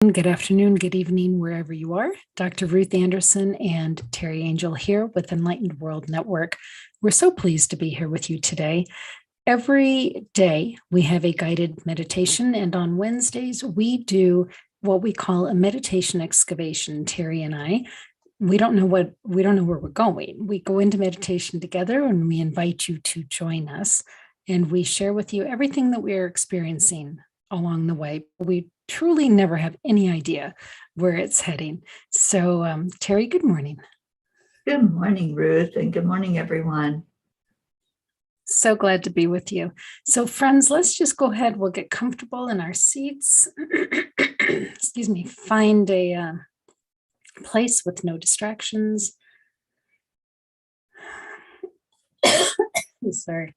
Good afternoon, good evening, wherever you are. Dr. Ruth Anderson and Teri Angel here with Enlightened World Network. We're so pleased to be here with you today. Every day we have a guided meditation, and on Wednesdays we do what we call a meditation excavation. Teri and I, we don't know where we're going. We go into meditation together and we invite you to join us, and we share with you everything that we're experiencing along the way. We truly never have any idea where it's heading. So, Teri, good morning. Good morning, Ruth, and good morning, everyone. So glad to be with you. So, friends, let's just go ahead. We'll get comfortable in our seats. Excuse me. Find a place with no distractions. Sorry.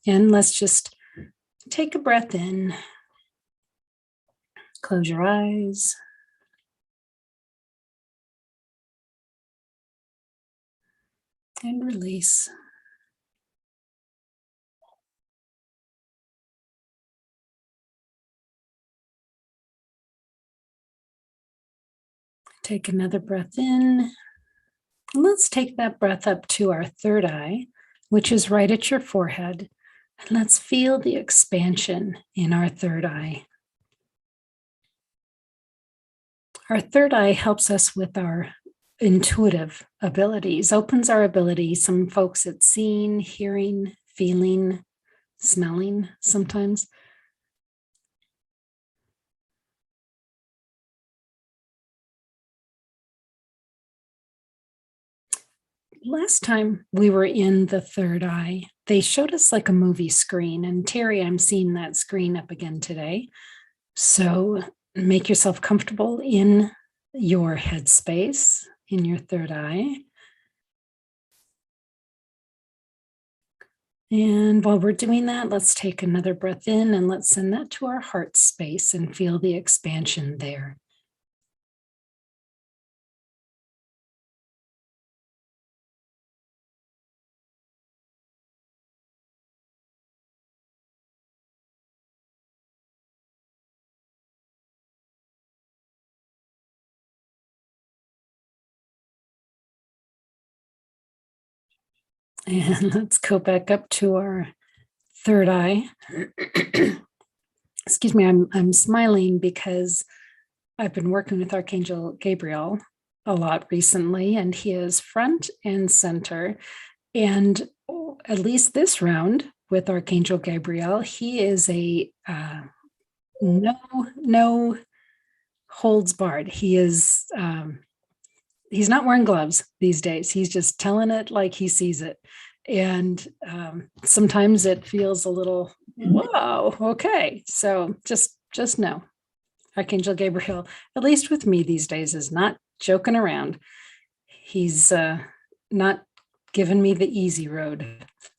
And let's just take a breath in. Close your eyes. And release. Take another breath in. And let's take that breath up to our third eye, which is right at your forehead. And let's feel the expansion in our third eye. Our third eye helps us with our intuitive abilities, opens our ability. Some folks it's seeing, hearing, feeling, smelling sometimes. Last time we were in the third eye, they showed us like a movie screen. And Teri, I'm seeing that screen up again today. So make yourself comfortable in your headspace, in your third eye. And while we're doing that, let's take another breath in and let's send that to our heart space and feel the expansion there. And let's go back up to our third eye. Excuse me, I'm smiling because I've been working with Archangel Gabriel a lot recently, and he is front and center. And at least this round with Archangel Gabriel, he is a no holds barred. He is he's not wearing gloves these days. He's just telling it like he sees it. And sometimes it feels a little, whoa, okay. So just know, Archangel Gabriel, at least with me these days, is not joking around. He's not giving me the easy road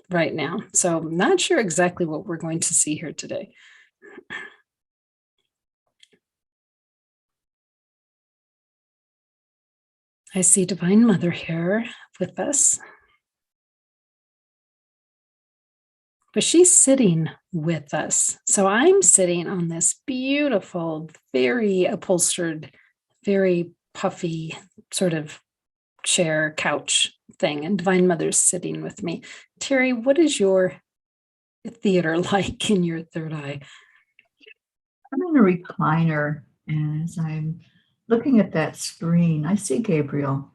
right now. So I'm not sure exactly what we're going to see here today. I see Divine Mother here with us. But she's sitting with us. So I'm sitting on this beautiful, very upholstered, very puffy sort of chair, couch thing. And Divine Mother's sitting with me. Teri, what is your theater like in your third eye? I'm in a recliner, and as I'm looking at that screen, I see Gabriel.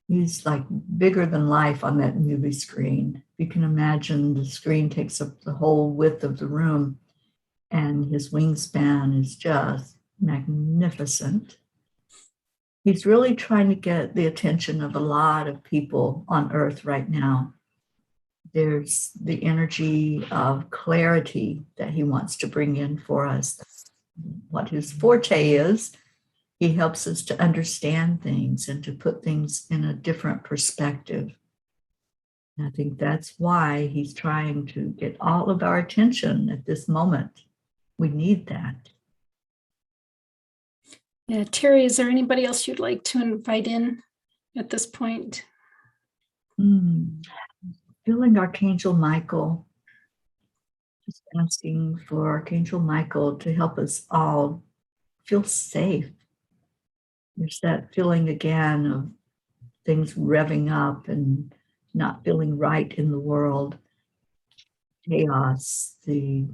He's like bigger than life on that movie screen. You can imagine the screen takes up the whole width of the room, and his wingspan is just magnificent. He's really trying to get the attention of a lot of people on Earth right now. There's the energy of clarity that he wants to bring in for us. What his forte is, he helps us to understand things and to put things in a different perspective. And I think that's why he's trying to get all of our attention at this moment. We need that. Yeah, Teri, is there anybody else you'd like to invite in at this point? Feeling Archangel Michael. Just asking for Archangel Michael to help us all feel safe. There's that feeling again of things revving up and not feeling right in the world. Chaos, the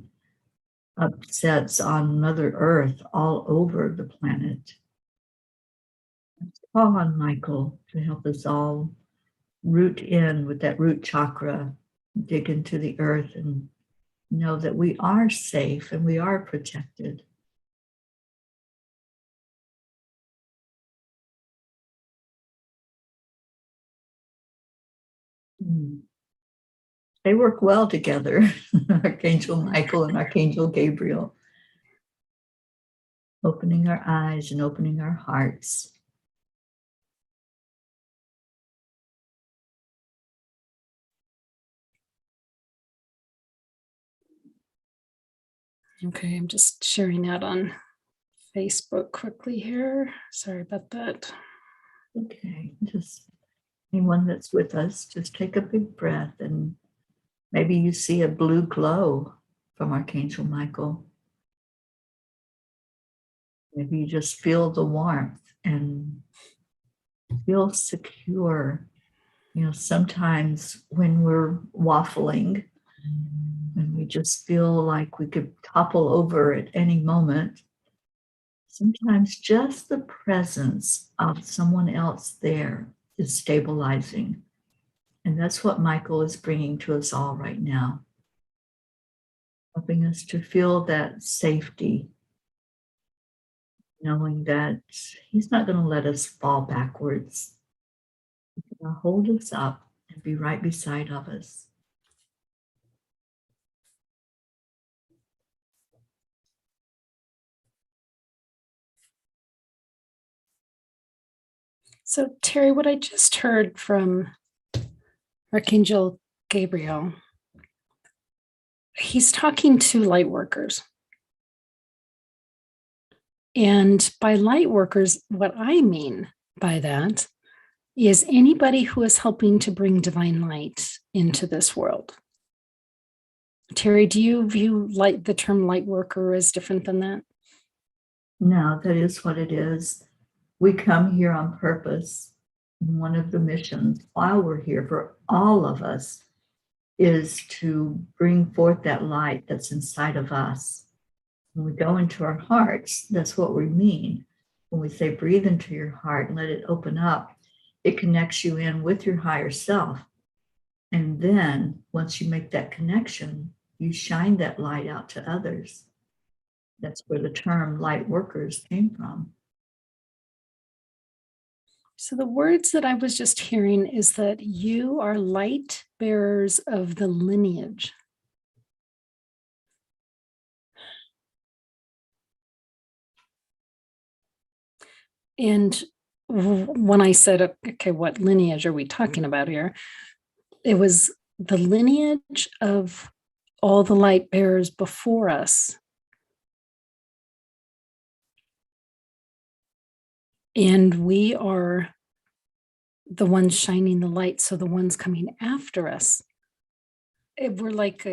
upsets on Mother Earth all over the planet. Let's call on Michael to help us all root in with that root chakra, dig into the earth and know that we are safe and we are protected. They work well together, Archangel Michael and Archangel Gabriel, opening our eyes and opening our hearts. Okay, I'm just sharing out on Facebook quickly here. Sorry about that. Okay, just anyone that's with us, just take a big breath and maybe you see a blue glow from Archangel Michael. Maybe you just feel the warmth and feel secure. You know, sometimes when we're waffling, and we just feel like we could topple over at any moment, sometimes just the presence of someone else there is stabilizing. And that's what Michael is bringing to us all right now, helping us to feel that safety, knowing that he's not going to let us fall backwards. He's going to hold us up and be right beside of us. So, Teri, what I just heard from Archangel Gabriel, he's talking to light workers. And by light workers, what I mean by that is anybody who is helping to bring divine light into this world. Teri, do you view the term light worker as different than that? No, that is what it is. We come here on purpose. One of the missions while we're here for all of us is to bring forth that light that's inside of us. When we go into our hearts, that's what we mean. When we say breathe into your heart and let it open up, it connects you in with your higher self. And then once you make that connection, you shine that light out to others. That's where the term light workers came from. So the words that I was just hearing is that you are light bearers of the lineage. And when I said, okay, what lineage are we talking about here? It was the lineage of all the light bearers before us. And we are the ones shining the light. So the ones coming after us, we're like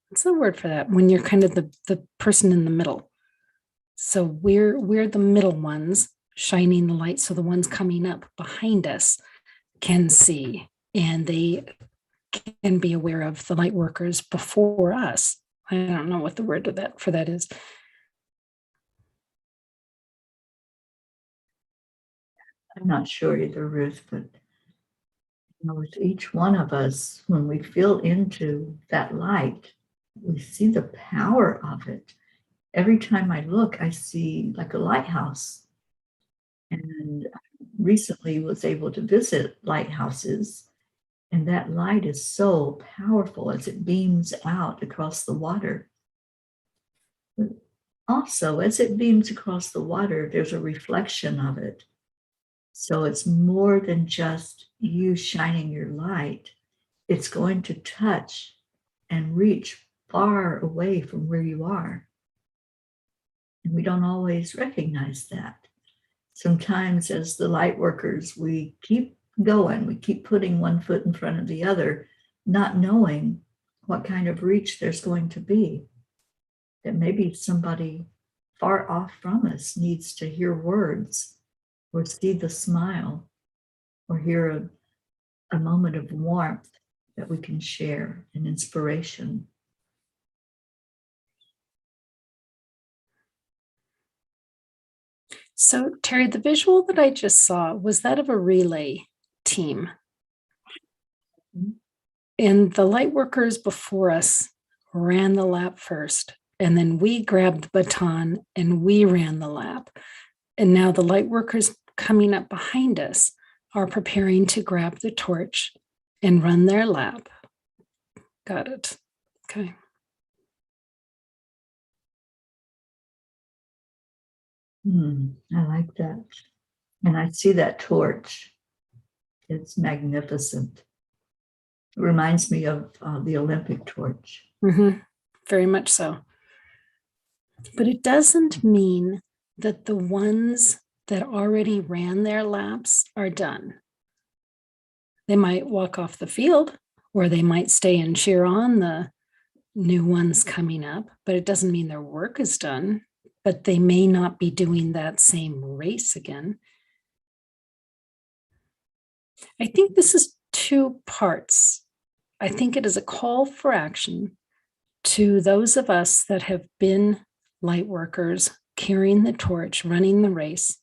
what's the word for that? When you're kind of the person in the middle. So we're the middle ones shining the light. So the ones coming up behind us can see, and they can be aware of the light workers before us. I don't know what the word for that is. I'm not sure either, Ruth, but with each one of us, when we feel into that light, we see the power of it. Every time I look, I see like a lighthouse. And recently was able to visit lighthouses, and that light is so powerful as it beams out across the water. But also, as it beams across the water, there's a reflection of it. So it's more than just you shining your light. It's going to touch and reach far away from where you are. And we don't always recognize that. Sometimes as the light workers, we keep going, we keep putting one foot in front of the other, not knowing what kind of reach there's going to be. That maybe somebody far off from us needs to hear words or see the smile or hear a moment of warmth that we can share, an inspiration. So, Teri, the visual that I just saw, was that of a relay team? Mhm. And the light workers before us ran the lap first, and then we grabbed the baton and we ran the lap. And now the light workers coming up behind us are preparing to grab the torch and run their lap. Got it. Okay. I like that. And I see that torch. It's magnificent. It reminds me of the Olympic torch. Very much so. But it doesn't mean that the ones that already ran their laps are done. They might walk off the field, or they might stay and cheer on the new ones coming up, but it doesn't mean their work is done. But they may not be doing that same race again. I think this is two parts. I think it is a call for action to those of us that have been light workers, carrying the torch, running the race.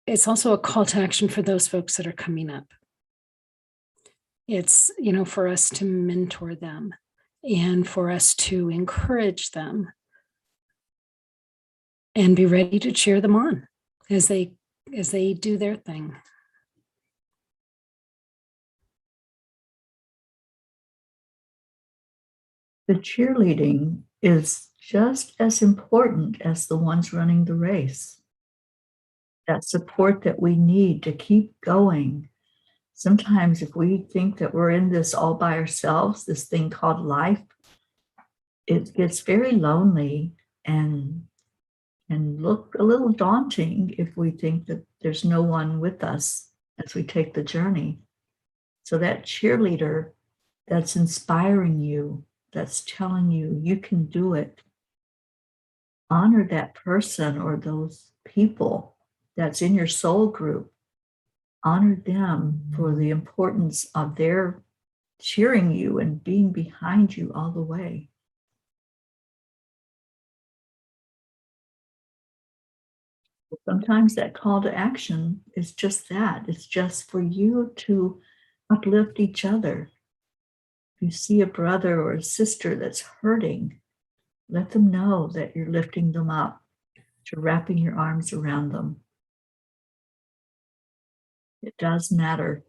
It's also a call to action for those folks that are coming up. It's, for us to mentor them and for us to encourage them and be ready to cheer them on as they do their thing. The cheerleading is just as important as the ones running the race. That support that we need to keep going. Sometimes if we think that we're in this all by ourselves, this thing called life, it gets very lonely and look a little daunting if we think that there's no one with us as we take the journey. So that cheerleader that's inspiring you, that's telling you you can do it, honor that person or those people that's in your soul group. Honor them for the importance of their cheering you and being behind you all the way. Sometimes that call to action is just that. It's just for you to uplift each other. If you see a brother or a sister that's hurting, let them know that you're lifting them up, you're wrapping your arms around them. It does matter.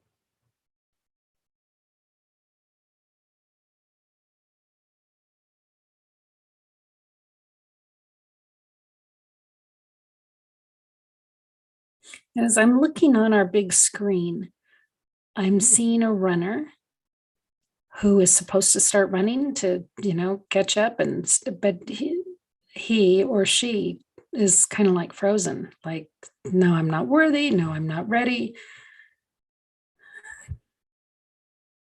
As I'm looking on our big screen, I'm seeing a runner who is supposed to start running to, catch up, but he or she is kind of like frozen, like, no, I'm not worthy. No, I'm not ready.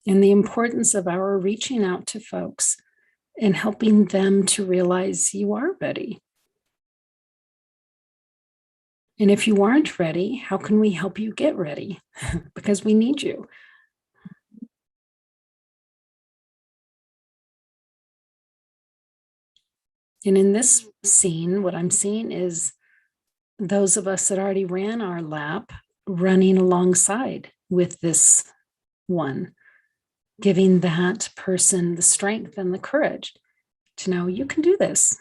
And the importance of our reaching out to folks and helping them to realize you are ready. And if you aren't ready, how can we help you get ready? Because we need you. And in this scene, what I'm seeing is those of us that already ran our lap running alongside with this one, giving that person the strength and the courage to know you can do this.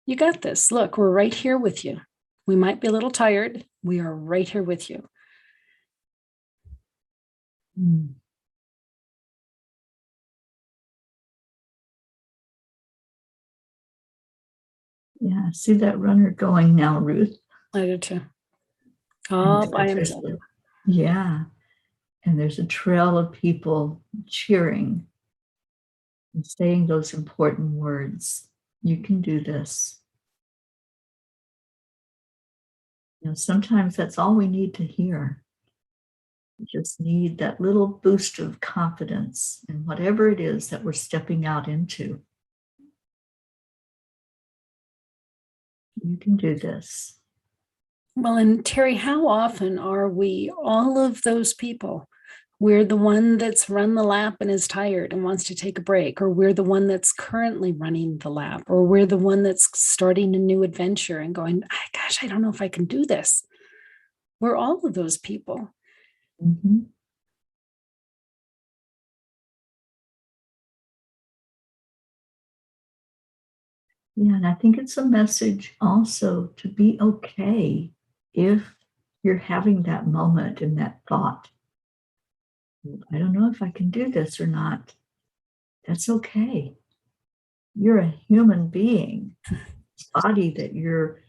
You got this. Look, we're right here with you. We might be a little tired. We are right here with you. Yeah, see that runner going now, Ruth? I do too. All by And himself. Yeah. And there's a trail of people cheering and saying those important words. You can do this. Sometimes that's all we need to hear. We just need that little boost of confidence in whatever it is that we're stepping out into. You can do this. Well, and Teri, how often are we all of those people? We're the one that's run the lap and is tired and wants to take a break, or we're the one that's currently running the lap, or we're the one that's starting a new adventure and going, gosh, I don't know if I can do this. We're all of those people. Mm-hmm. Yeah, and I think it's a message also to be okay if you're having that moment and that thought. I don't know if I can do this or not. That's okay. You're a human being. This body that you're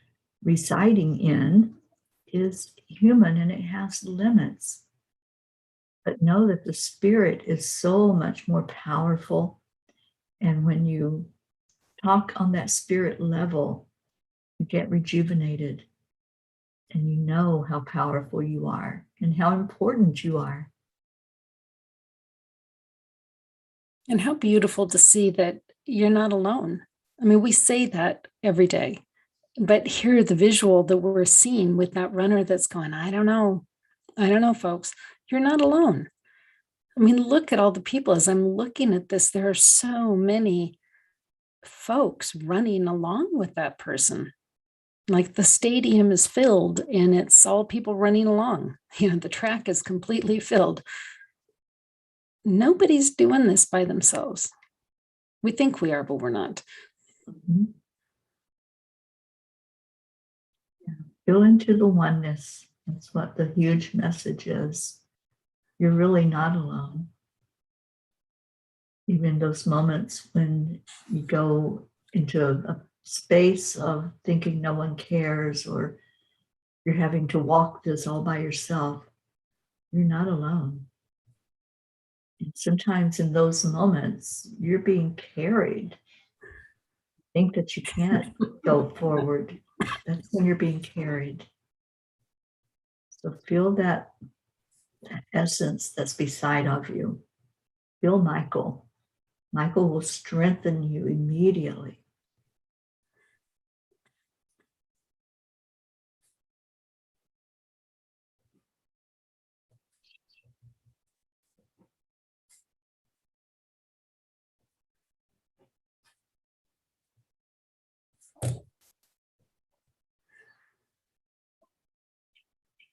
residing in is human and it has limits. But know that the spirit is so much more powerful. And when you talk on that spirit level, you get rejuvenated and you know how powerful you are and how important you are. And how beautiful to see that you're not alone. I mean, we say that every day, but here the visual that we're seeing with that runner that's going, I don't know, folks, you're not alone. I mean, look at all the people. As I'm looking at this, there are so many folks running along with that person. Like the stadium is filled and it's all people running along. The track is completely filled. Nobody's doing this by themselves. We think we are, but we're not. Mm-hmm. Yeah. Feel into the oneness. That's what the huge message is. You're really not alone. Even those moments when you go into a space of thinking no one cares or you're having to walk this all by yourself, you're not alone. And sometimes in those moments, you're being carried. Think that you can't go forward. That's when you're being carried. So feel that essence that's beside of you. Feel Michael. Michael will strengthen you immediately.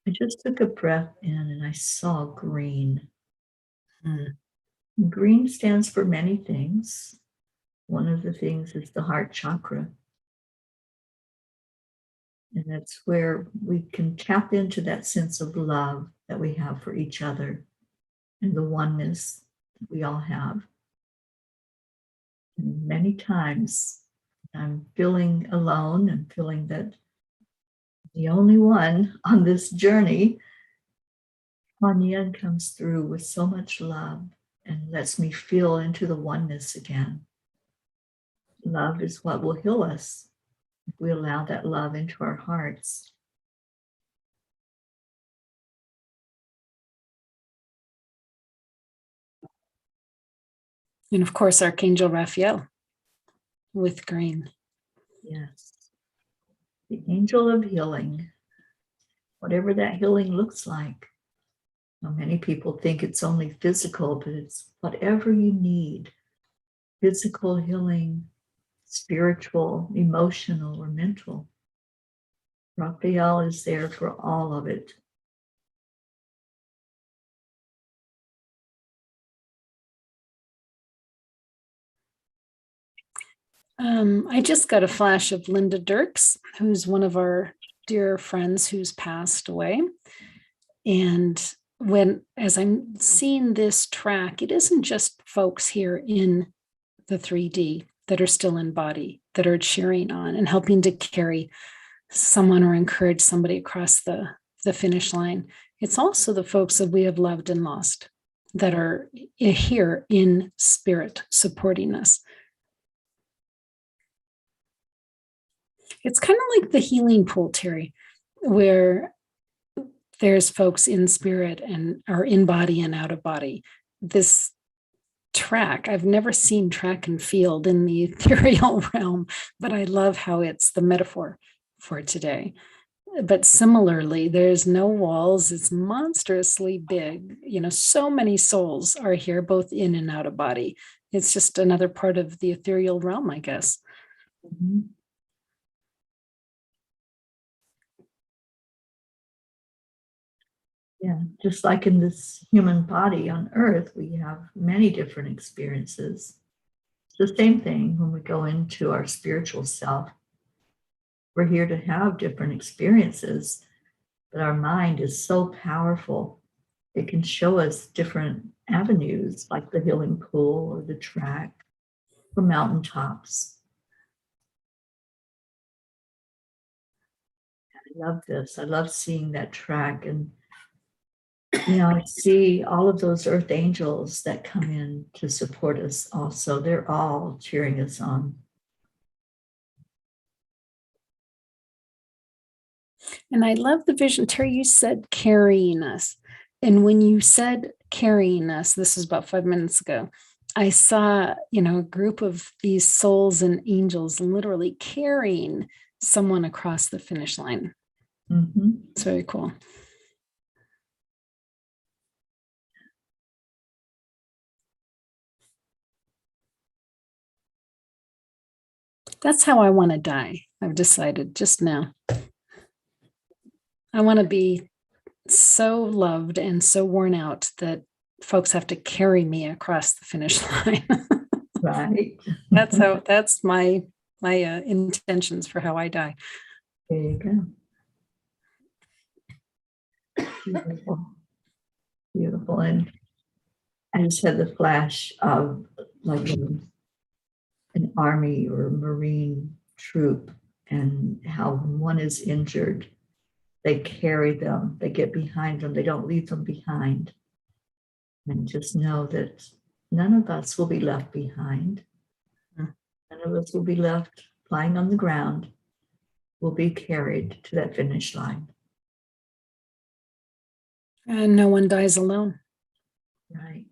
I just took a breath in and I saw green. Mm. Green stands for many things. One of the things is the heart chakra. And that's where we can tap into that sense of love that we have for each other and the oneness that we all have. And many times I'm feeling alone and feeling that the only one on this journey, Kuan Yin comes through with so much love and lets me feel into the oneness again. Love is what will heal us if we allow that love into our hearts. And of course, Archangel Raphael with green. Yes. The angel of healing, whatever that healing looks like. Now, many people think it's only physical, but it's whatever you need. Physical healing, spiritual, emotional, or mental. Raphael is there for all of it. I just got a flash of Linda Dirks, who's one of our dear friends who's passed away. And as I'm seeing this track, it isn't just folks here in the 3D that are still in body, that are cheering on and helping to carry someone or encourage somebody across the finish line. It's also the folks that we have loved and lost that are here in spirit supporting us. It's kind of like the healing pool, Teri, where there's folks in spirit and are in body and out of body. This track, I've never seen track and field in the ethereal realm, but I love how it's the metaphor for today. But similarly, there's no walls. It's monstrously big. So many souls are here, both in and out of body. It's just another part of the ethereal realm, I guess. Mm-hmm. Yeah, just like in this human body on earth, we have many different experiences. It's the same thing when we go into our spiritual self. We're here to have different experiences, but our mind is so powerful. It can show us different avenues, like the healing pool or the track or mountaintops. I love this. I love seeing that track. And, I see all of those earth angels that come in to support us also. They're all cheering us on. And I love the vision. Teri, you said carrying us. And when you said carrying us, this is about 5 minutes ago, I saw, a group of these souls and angels literally carrying someone across the finish line. Mm-hmm. It's very cool. That's how I want to die. I've decided just now. I want to be so loved and so worn out that folks have to carry me across the finish line. Right. That's my intentions for how I die. There you go. Beautiful. Beautiful. And I just had the flash of like an army or Marine troop, and how when one is injured, they carry them, they get behind them, they don't leave them behind. And just know that none of us will be left behind. None of us will be left lying on the ground. We'll be carried to that finish line. And no one dies alone. Right.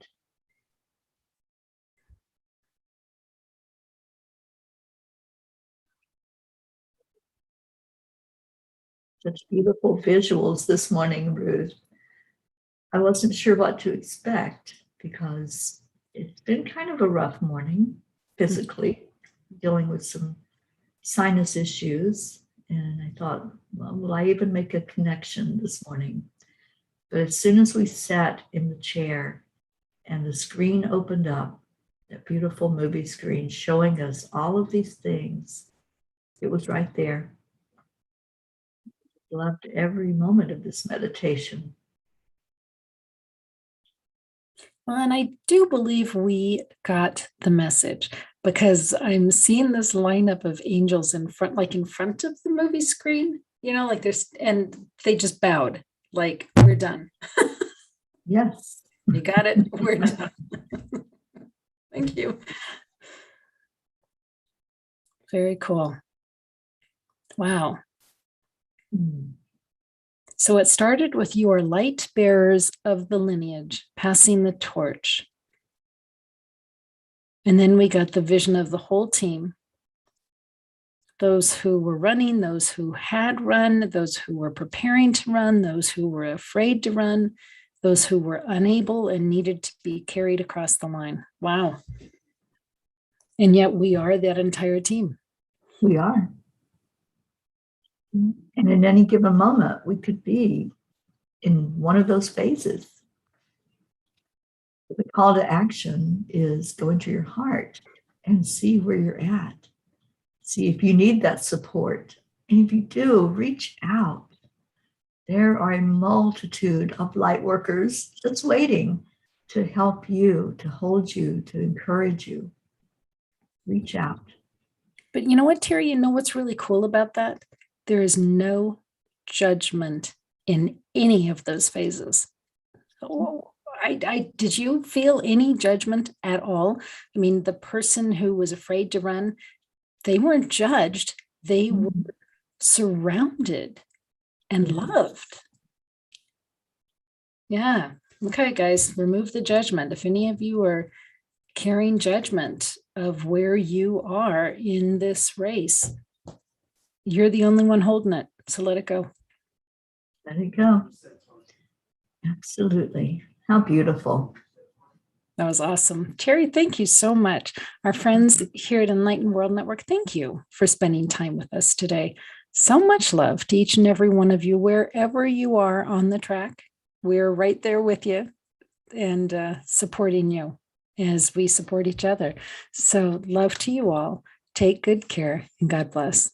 Such beautiful visuals this morning, Ruth. I wasn't sure what to expect because it's been kind of a rough morning physically, dealing with some sinus issues. And I thought, well, will I even make a connection this morning? But as soon as we sat in the chair and the screen opened up, that beautiful movie screen showing us all of these things, it was right there. Loved every moment of this meditation. Well, and I do believe we got the message, because I'm seeing this lineup of angels in front of the movie screen, like there's, and they just bowed, like, we're done. Yes. You got it. We're done. Thank you. Very cool. Wow. So it started with you are light bearers of the lineage, passing the torch. And then we got the vision of the whole team. Those who were running, those who had run, those who were preparing to run, those who were afraid to run, those who were unable and needed to be carried across the line. Wow. And yet we are that entire team. We are. And in any given moment, we could be in one of those phases. The call to action is go into your heart and see where you're at. See if you need that support. And if you do, reach out. There are a multitude of light workers just waiting to help you, to hold you, to encourage you. Reach out. But you know what, Teri? You know what's really cool about that? There is no judgment in any of those phases. Did you feel any judgment at all? I mean, the person who was afraid to run, they weren't judged. They were surrounded and loved. Yeah. Okay, guys, remove the judgment. If any of you are carrying judgment of where you are in this race, You're the only one holding it. So let it go. Let it go. Absolutely. How beautiful. That was awesome. Teri, thank you so much. Our friends here at Enlightened World Network, thank you for spending time with us today. So much love to each and every one of you, wherever you are on the track. We're right there with you and supporting you as we support each other. So love to you all. Take good care and God bless.